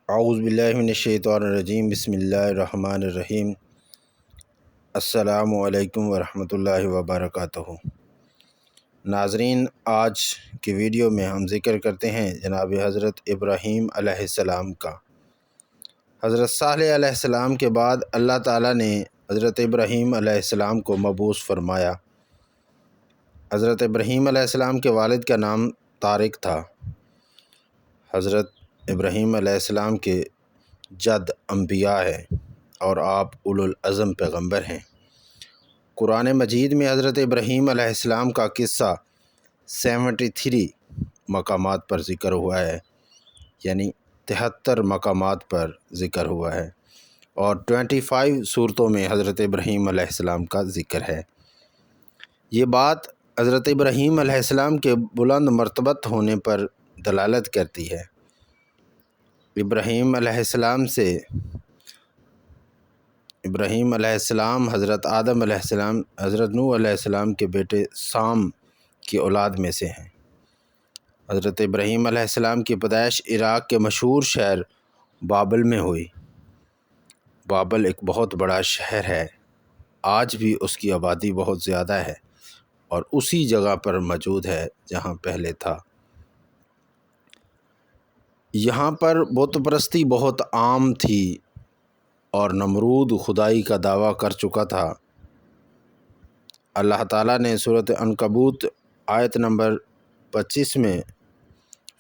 اعوذ باللہ من الشیطان الرجیم بسم اللہ الرحمن الرحیم السلام علیکم ورحمۃ اللہ وبرکاتہ۔ ناظرین، آج کی ویڈیو میں ہم ذکر کرتے ہیں جناب حضرت ابراہیم علیہ السلام کا۔ حضرت صالح علیہ السلام کے بعد اللہ تعالیٰ نے حضرت ابراہیم علیہ السلام کو مبعوث فرمایا۔ حضرت ابراہیم علیہ السلام کے والد کا نام طارق تھا۔ حضرت ابراہیم علیہ السلام کے جد انبیاء ہیں اور آپ اولو العزم پیغمبر ہیں۔ قرآن مجید میں حضرت ابراہیم علیہ السلام کا قصہ 73 مقامات پر ذکر ہوا ہے، یعنی 73 مقامات پر ذکر ہوا ہے، اور 25 صورتوں میں حضرت ابراہیم علیہ السلام کا ذکر ہے۔ یہ بات حضرت ابراہیم علیہ السلام کے بلند مرتبت ہونے پر دلالت کرتی ہے۔ ابراہیم علیہ السلام حضرت آدم علیہ السلام، حضرت نوح علیہ السلام کے بیٹے سام کی اولاد میں سے ہیں۔ حضرت ابراہیم علیہ السلام کی پیدائش عراق کے مشہور شہر بابل میں ہوئی۔ بابل ایک بہت بڑا شہر ہے، آج بھی اس کی آبادی بہت زیادہ ہے اور اسی جگہ پر موجود ہے جہاں پہلے تھا۔ یہاں پر بت پرستی بہت عام تھی اور نمرود خدائی کا دعویٰ کر چکا تھا۔ اللہ تعالیٰ نے سورۃ عنکبوت آیت نمبر 25 میں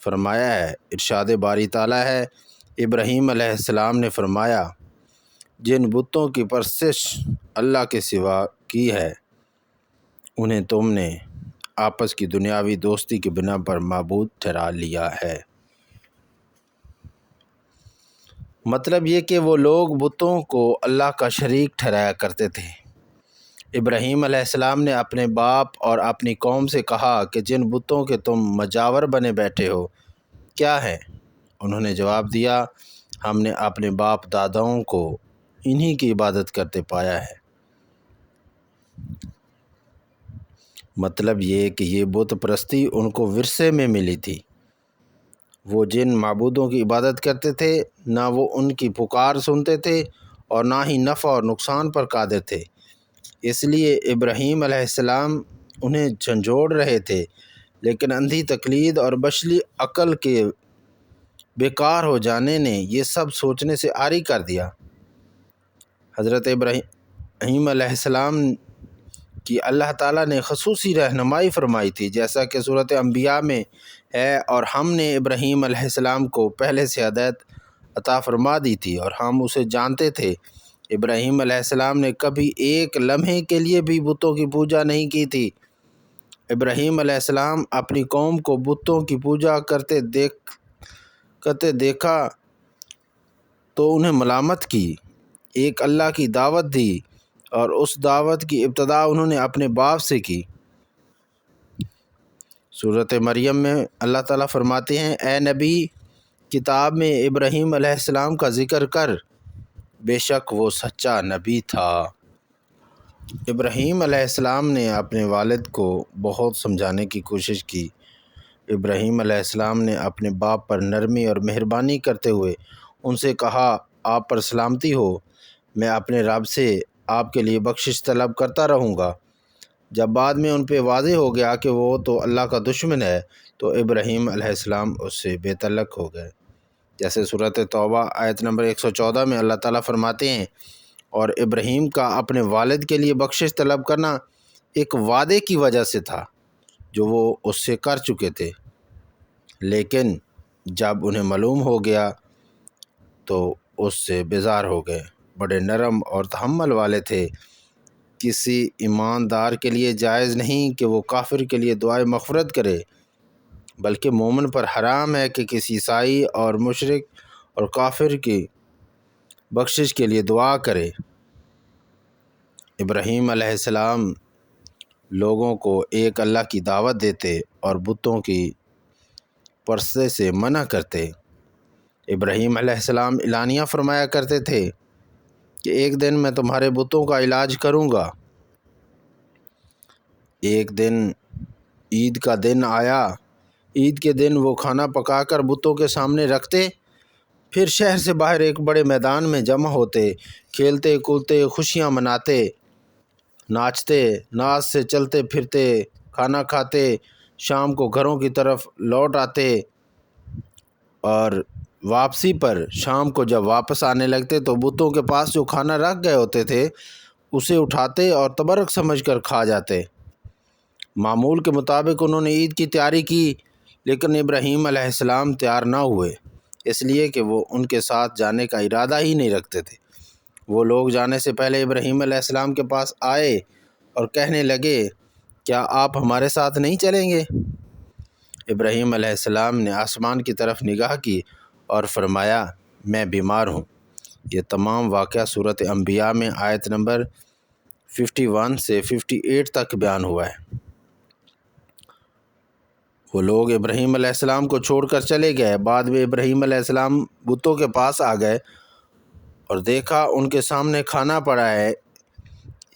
فرمایا ہے، ارشاد باری تعالیٰ ہے، ابراہیم علیہ السلام نے فرمایا، جن بتوں کی پرستش اللہ کے سوا کی ہے انہیں تم نے آپس کی دنیاوی دوستی کی بنا پر معبود ٹھہرا لیا ہے۔ مطلب یہ کہ وہ لوگ بتوں کو اللہ کا شریک ٹھہرایا کرتے تھے۔ ابراہیم علیہ السلام نے اپنے باپ اور اپنی قوم سے کہا کہ جن بتوں کے تم مجاور بنے بیٹھے ہو کیا ہیں؟ انہوں نے جواب دیا، ہم نے اپنے باپ داداؤں کو انہی کی عبادت کرتے پایا ہے۔ مطلب یہ کہ یہ بت پرستی ان کو ورثے میں ملی تھی۔ وہ جن معبودوں کی عبادت کرتے تھے نہ وہ ان کی پکار سنتے تھے اور نہ ہی نفع اور نقصان پر قادر تھے، اس لیے ابراہیم علیہ السلام انہیں جھنجھوڑ رہے تھے، لیکن اندھی تقلید اور بشری عقل کے بیکار ہو جانے نے یہ سب سوچنے سے عاری کر دیا۔ حضرت ابراہیم علیہ السلام کی اللہ تعالیٰ نے خصوصی رہنمائی فرمائی تھی، جیسا کہ سورۃ انبیاء میں ہے، اور ہم نے ابراہیم علیہ السلام کو پہلے سے ہدایت عطا فرما دی تھی اور ہم اسے جانتے تھے۔ ابراہیم علیہ السلام نے کبھی ایک لمحے کے لیے بھی بتوں کی پوجا نہیں کی تھی۔ ابراہیم علیہ السلام اپنی قوم کو بتوں کی پوجا کرتے دیکھا تو انہیں ملامت کی، ایک اللہ کی دعوت دی، اور اس دعوت کی ابتدا انہوں نے اپنے باپ سے کی۔ سورۃ مریم میں اللہ تعالیٰ فرماتے ہیں، اے نبی، کتاب میں ابراہیم علیہ السلام کا ذکر کر، بے شک وہ سچا نبی تھا۔ ابراہیم علیہ السلام نے اپنے والد کو بہت سمجھانے کی کوشش کی۔ ابراہیم علیہ السلام نے اپنے باپ پر نرمی اور مہربانی کرتے ہوئے ان سے کہا، آپ پر سلامتی ہو، میں اپنے رب سے آپ کے لیے بخشش طلب کرتا رہوں گا۔ جب بعد میں ان پہ واضح ہو گیا کہ وہ تو اللہ کا دشمن ہے تو ابراہیم علیہ السلام اس سے بے تعلق ہو گئے، جیسے سورۃ توبہ آیت نمبر 114 میں اللہ تعالیٰ فرماتے ہیں، اور ابراہیم کا اپنے والد کے لیے بخشش طلب کرنا ایک وعدے کی وجہ سے تھا جو وہ اس سے کر چکے تھے، لیکن جب انہیں معلوم ہو گیا تو اس سے بیزار ہو گئے۔ بڑے نرم اور تحمل والے تھے۔ کسی ایماندار کے لیے جائز نہیں کہ وہ کافر کے لیے دعائے مغفرت کرے، بلکہ مومن پر حرام ہے کہ کسی عیسائی اور مشرک اور کافر کی بخشش کے لیے دعا کرے۔ ابراہیم علیہ السلام لوگوں کو ایک اللہ کی دعوت دیتے اور بتوں کی پرستش سے منع کرتے۔ ابراہیم علیہ السلام اعلانیہ فرمایا کرتے تھے کہ ایک دن میں تمہارے بتوں کا علاج کروں گا۔ ایک دن عید کا دن آیا۔ عید کے دن وہ کھانا پکا کر بتوں کے سامنے رکھتے پھر شہر سے باہر ایک بڑے میدان میں جمع ہوتے، کھیلتے کودتے، خوشیاں مناتے، ناچتے، ناچ سے چلتے پھرتے، کھانا کھاتے، شام کو گھروں کی طرف لوٹ آتے، اور واپسی پر شام کو جب واپس آنے لگتے تو بتوں کے پاس جو کھانا رکھ گئے ہوتے تھے اسے اٹھاتے اور تبرک سمجھ کر کھا جاتے۔ معمول کے مطابق انہوں نے عید کی تیاری کی، لیکن ابراہیم علیہ السلام تیار نہ ہوئے، اس لیے کہ وہ ان کے ساتھ جانے کا ارادہ ہی نہیں رکھتے تھے۔ وہ لوگ جانے سے پہلے ابراہیم علیہ السلام کے پاس آئے اور کہنے لگے، کیا آپ ہمارے ساتھ نہیں چلیں گے؟ ابراہیم علیہ السلام نے آسمان کی طرف نگاہ کی اور فرمایا، میں بیمار ہوں۔ یہ تمام واقعہ سورۃ انبیاء میں آیت نمبر 51 سے 58 تک بیان ہوا ہے۔ وہ لوگ ابراہیم علیہ السلام کو چھوڑ کر چلے گئے۔ بعد میں ابراہیم علیہ السلام بتوں کے پاس آ گئے اور دیکھا ان کے سامنے کھانا پڑا ہے،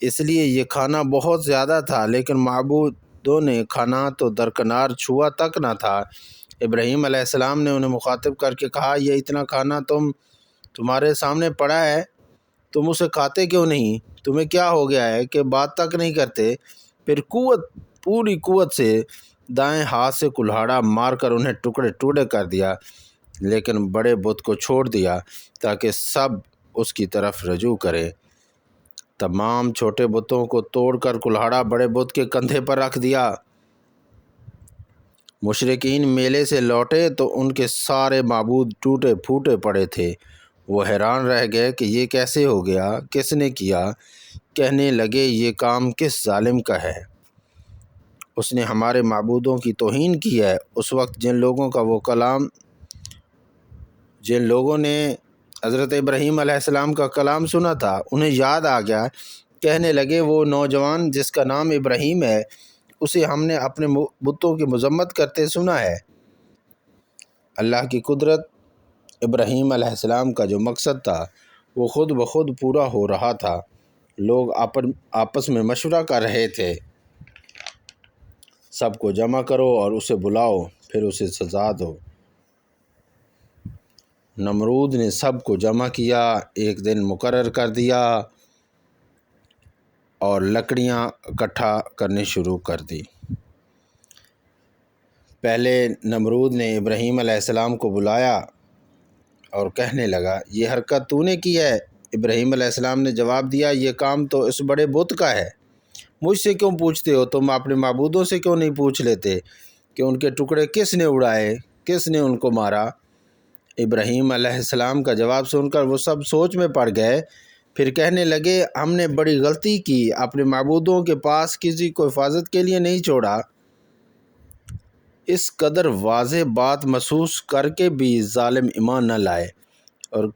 اس لیے یہ کھانا بہت زیادہ تھا، لیکن معبودوں نے کھانا تو درکنار چھوا تک نہ تھا۔ ابراہیم علیہ السلام نے انہیں مخاطب کر کے کہا، یہ اتنا کھانا تمہارے سامنے پڑا ہے، تم اسے کھاتے کیوں نہیں؟ تمہیں کیا ہو گیا ہے کہ بات تک نہیں کرتے؟ پھر پوری قوت سے دائیں ہاتھ سے کلہاڑا مار کر انہیں ٹکڑے ٹکڑے کر دیا، لیکن بڑے بت کو چھوڑ دیا تاکہ سب اس کی طرف رجوع کرے۔ تمام چھوٹے بتوں کو توڑ کر کلہاڑا بڑے بت کے کندھے پر رکھ دیا۔ مشرکین میلے سے لوٹے تو ان کے سارے معبود ٹوٹے پھوٹے پڑے تھے۔ وہ حیران رہ گئے کہ یہ کیسے ہو گیا، کس نے کیا؟ کہنے لگے، یہ کام کس ظالم کا ہے؟ اس نے ہمارے معبودوں کی توہین کی ہے۔ اس وقت جن لوگوں نے حضرت ابراہیم علیہ السلام کا کلام سنا تھا انہیں یاد آ گیا، کہنے لگے، وہ نوجوان جس کا نام ابراہیم ہے، اسے ہم نے اپنے بتوں کی مذمت کرتے سنا ہے۔ اللہ کی قدرت ابراہیم علیہ السلام کا جو مقصد تھا وہ خود بخود پورا ہو رہا تھا۔ لوگ آپس میں مشورہ کر رہے تھے، سب کو جمع کرو اور اسے بلاؤ، پھر اسے سزا دو۔ نمرود نے سب کو جمع کیا، ایک دن مقرر کر دیا اور لکڑیاں اکٹھا کرنی شروع کر دی۔ پہلے نمرود نے ابراہیم علیہ السلام کو بلایا اور کہنے لگا، یہ حرکت تو نے کی ہے؟ ابراہیم علیہ السلام نے جواب دیا، یہ کام تو اس بڑے بت کا ہے، مجھ سے کیوں پوچھتے ہو؟ تم اپنے معبودوں سے کیوں نہیں پوچھ لیتے کہ ان کے ٹکڑے کس نے اڑائے، کس نے ان کو مارا؟ ابراہیم علیہ السلام کا جواب سن کر وہ سب سوچ میں پڑ گئے، پھر کہنے لگے، ہم نے بڑی غلطی کی، اپنے معبودوں کے پاس کسی کو حفاظت کے لیے نہیں چھوڑا۔ اس قدر واضح بات محسوس کر کے بھی ظالم ایمان نہ لائے اور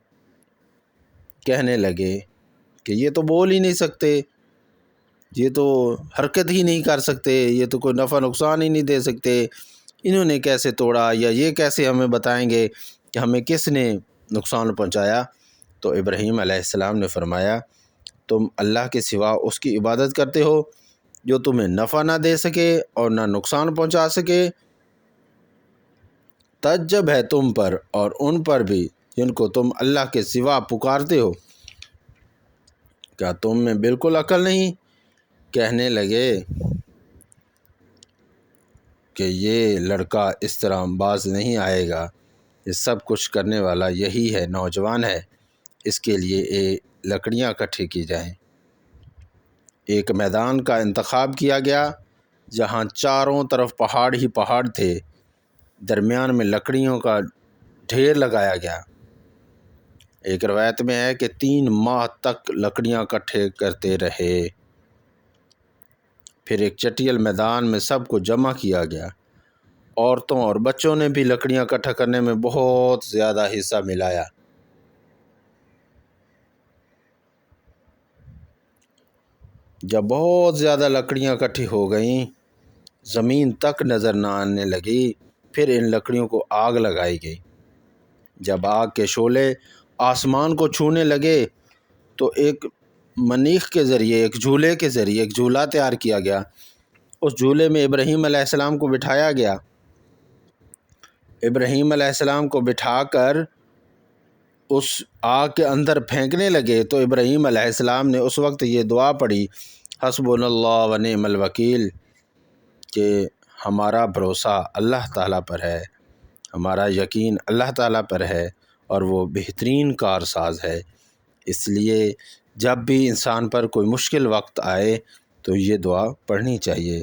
کہنے لگے کہ یہ تو بول ہی نہیں سکتے، یہ تو حرکت ہی نہیں کر سکتے، یہ تو کوئی نفع نقصان ہی نہیں دے سکتے، انہوں نے کیسے توڑا، یا یہ کیسے ہمیں بتائیں گے کہ ہمیں کس نے نقصان پہنچایا؟ تو ابراہیم علیہ السلام نے فرمایا، تم اللہ کے سوا اس کی عبادت کرتے ہو جو تمہیں نفع نہ دے سکے اور نہ نقصان پہنچا سکے۔ تعجب ہے تم پر اور ان پر بھی جن کو تم اللہ کے سوا پکارتے ہو، کیا تم میں بالکل عقل نہیں؟ کہنے لگے کہ یہ لڑکا اس طرح باز نہیں آئے گا، یہ سب کچھ کرنے والا یہی ہے، نوجوان ہے، اس کے لیے لکڑیاں اکٹھی کی جائیں۔ ایک میدان کا انتخاب کیا گیا جہاں چاروں طرف پہاڑ ہی پہاڑ تھے، درمیان میں لکڑیوں کا ڈھیر لگایا گیا۔ ایک روایت میں ہے کہ 3 ماہ تک لکڑیاں اکٹھے کرتے رہے۔ پھر ایک چٹیل میدان میں سب کو جمع کیا گیا۔ عورتوں اور بچوں نے بھی لکڑیاں اکٹھا کرنے میں بہت زیادہ حصہ ملایا۔ جب بہت زیادہ لکڑیاں اکٹھی ہو گئیں، زمین تک نظر نہ آنے لگی، پھر ان لکڑیوں کو آگ لگائی گئی۔ جب آگ کے شعلے آسمان کو چھونے لگے تو ایک منیخ کے ذریعے، ایک جھولے کے ذریعے ایک جھولا تیار کیا گیا۔ اس جھولے میں ابراہیم علیہ السلام کو بٹھایا گیا۔ ابراہیم علیہ السلام کو بٹھا کر اس آگ کے اندر پھینکنے لگے تو ابراہیم علیہ السلام نے اس وقت یہ دعا پڑھی، حسبنا اللہ و نعم الوکیل، کہ ہمارا بھروسہ اللہ تعالیٰ پر ہے، ہمارا یقین اللہ تعالیٰ پر ہے اور وہ بہترین کارساز ہے۔ اس لیے جب بھی انسان پر کوئی مشکل وقت آئے تو یہ دعا پڑھنی چاہیے،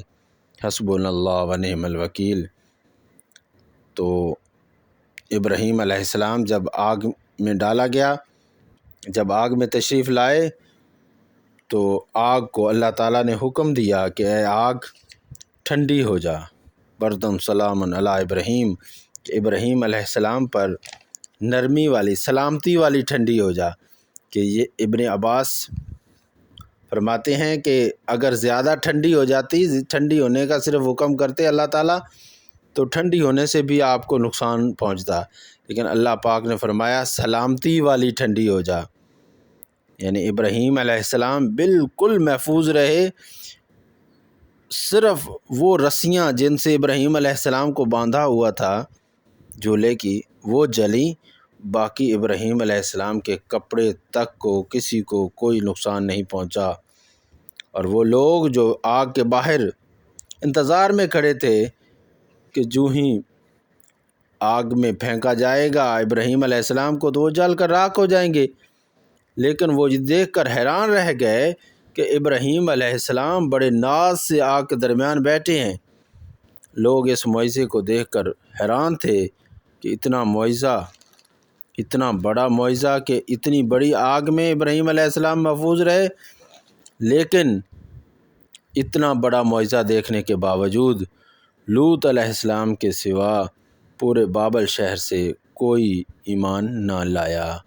حسبنا اللہ و نعم الوکیل۔ تو ابراہیم علیہ السلام جب آگ میں ڈالا گیا، جب آگ میں تشریف لائے تو آگ کو اللہ تعالیٰ نے حکم دیا کہ اے آگ ٹھنڈی ہو جا، بردم سلام علی ابراہیم، کہ ابراہیم علیہ السلام پر نرمی والی، سلامتی والی ٹھنڈی ہو جا۔ کہ یہ ابن عباس فرماتے ہیں کہ اگر زیادہ ٹھنڈی ہو جاتی، ٹھنڈی ہونے کا صرف حکم کرتے اللہ تعالیٰ، تو ٹھنڈی ہونے سے بھی آپ کو نقصان پہنچتا، لیکن اللہ پاک نے فرمایا سلامتی والی ٹھنڈی ہو جا، یعنی ابراہیم علیہ السلام بالکل محفوظ رہے۔ صرف وہ رسیاں جن سے ابراہیم علیہ السلام کو باندھا ہوا تھا جھولے کی، وہ جلی، باقی ابراہیم علیہ السلام کے کپڑے تک کو کسی کو کوئی نقصان نہیں پہنچا۔ اور وہ لوگ جو آگ کے باہر انتظار میں کھڑے تھے کہ جو ہی آگ میں پھینکا جائے گا ابراہیم علیہ السلام کو تو وہ جل کر راکھ ہو جائیں گے، لیکن وہ یہ دیکھ کر حیران رہ گئے کہ ابراہیم علیہ السلام بڑے ناز سے آگ کے درمیان بیٹھے ہیں۔ لوگ اس معجزے کو دیکھ کر حیران تھے کہ اتنا معجزہ، اتنا بڑا معجزہ کہ اتنی بڑی آگ میں ابراہیم علیہ السلام محفوظ رہے، لیکن اتنا بڑا معجزہ دیکھنے کے باوجود لوط علیہ السلام کے سوا پورے بابل شہر سے کوئی ایمان نہ لایا۔